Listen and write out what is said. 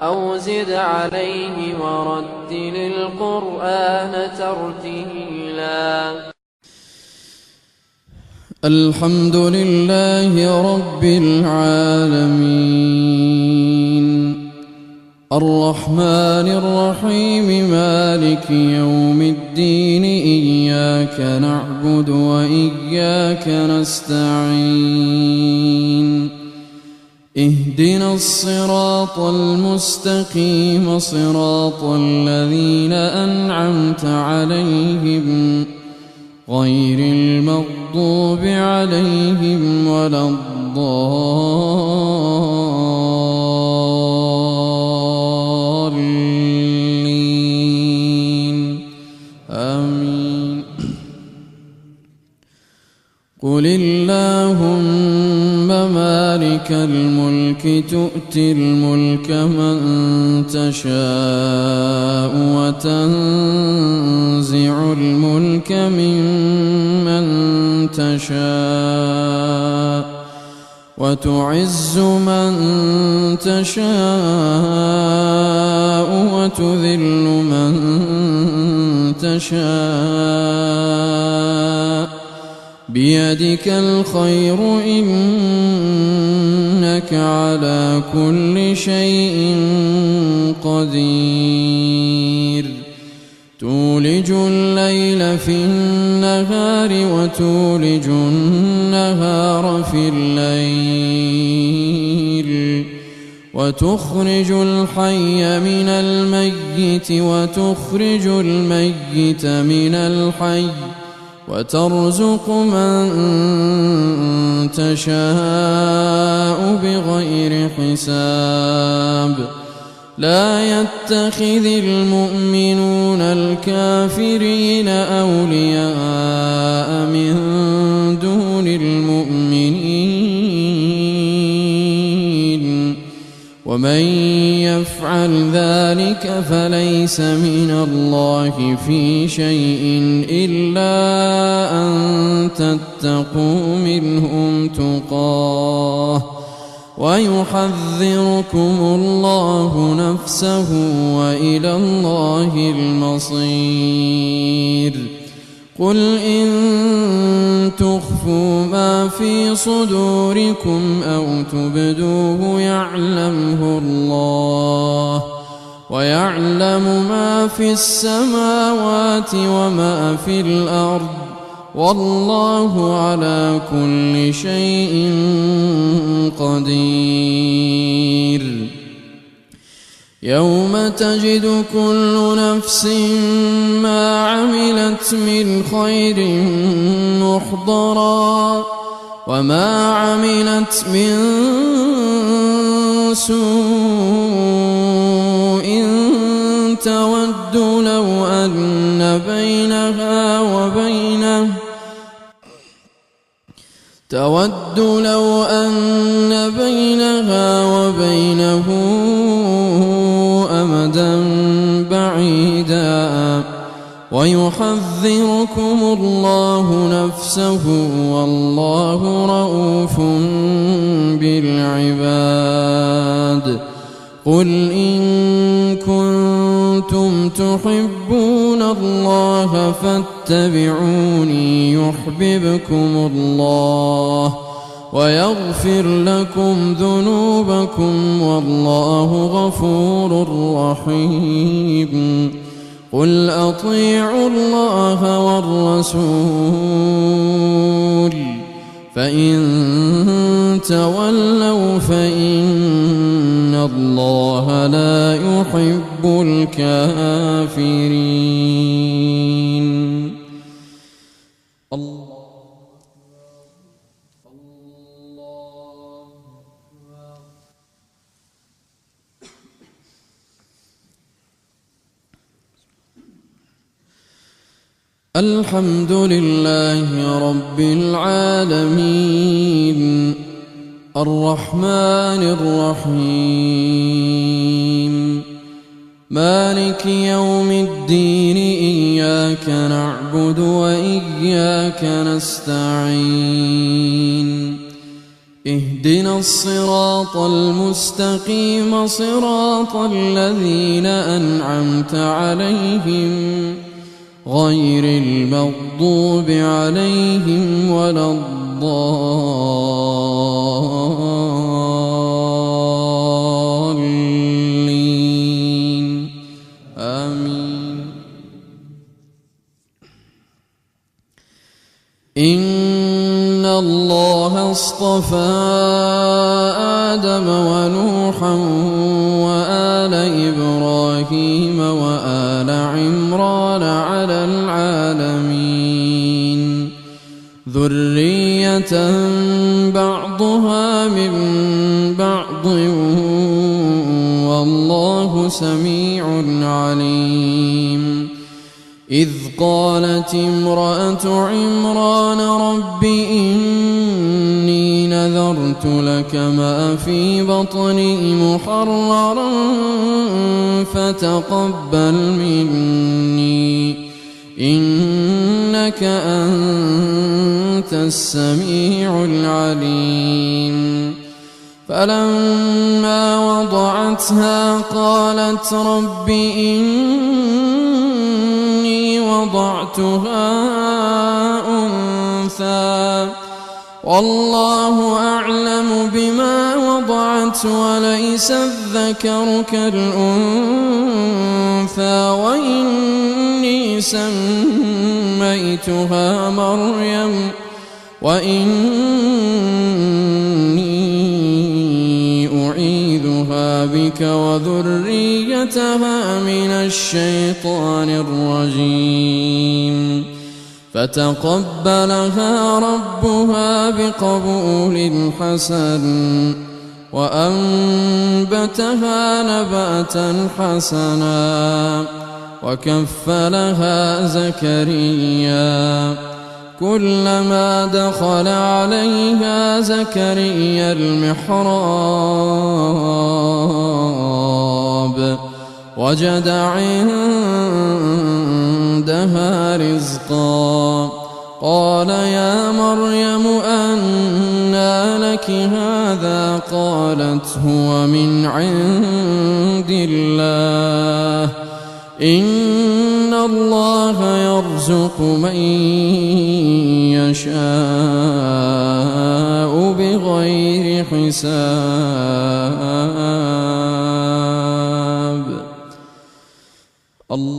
أو زد عليه ورتل القرآن ترتيلا. الحمد لله رب العالمين الرحمن الرحيم مالك يوم الدين إياك نعبد وإياك نستعين اهدنا الصراط المستقيم صراط الذين أنعمت عليهم غير المغضوب عليهم ولا الضالين آمين. قل اللهم مالك الملك تؤتي الملك من تشاء وتنزع الملك ممن تشاء وتعز من تشاء وتذل من تشاء بيدك الخير إنك على كل شيء قدير تولج الليل في النهار وتولج النهار في الليل وتخرج الحي من الميت وتخرج الميت من الحي وترزق من تشاء بغير حساب لا يتخذ المؤمنون الكافرين أولياء من دون المؤمنين ومن يفعل ذلك فليس من الله في شيء إلا أن تتقوا منهم تقاه ويحذركم الله نفسه وإلى الله المصير. قل إن تخفوا ما في صدوركم أو تبدوه يعلمه الله ويعلم ما في السماوات وما في الأرض والله على كل شيء قدير. يوم تجد كل نفس ما عملت من خير محضرا وما عملت من سوء تود لو أن بينها وبينه أمدا بعيدا ويحذركم الله نفسه والله رءوف بالعباد. قل إن كنتم تحبون الله فاتبعوني يحببكم الله ويغفر لكم ذنوبكم والله غفور رحيم. قل أطيعوا الله والرسول فإن تولوا فإن الله لا يحب الكافرين. الحمد لله رب العالمين الرحمن الرحيم مالك يوم الدين إياك نعبد وإياك نستعين اهدنا الصراط المستقيم صراط الذين أنعمت عليهم غير المغضوب عليهم ولا الضالين آمين. إن الله اصطفى آدم ونوحا وآل إبراهيم وآل عمران على العالمين ذرية بعضها من بعض والله سميع عليم. إذ قالت امرأة عمران رب إني نذرت لك ما في بطني محررا فتقبل مني إنك أنت السميع العليم. فلما وضعتها قالت رب إني وضعتها أنثى والله أعلم بما وضعت وليس الذكر كالأنثى وإني سميتها مريم وإني أعيذها بك وذريتها من الشيطان الرجيم. فتقبلها ربها بقبول حسن وأنبتها نباتا حسنا وكفلها زكريا كلما دخل عليها زكريا المحراب وجد عندها رزقا قال يا مريم أنى لك هذا قالت هو من عند الله إن الله يرزق من يشاء بغير حساب. الله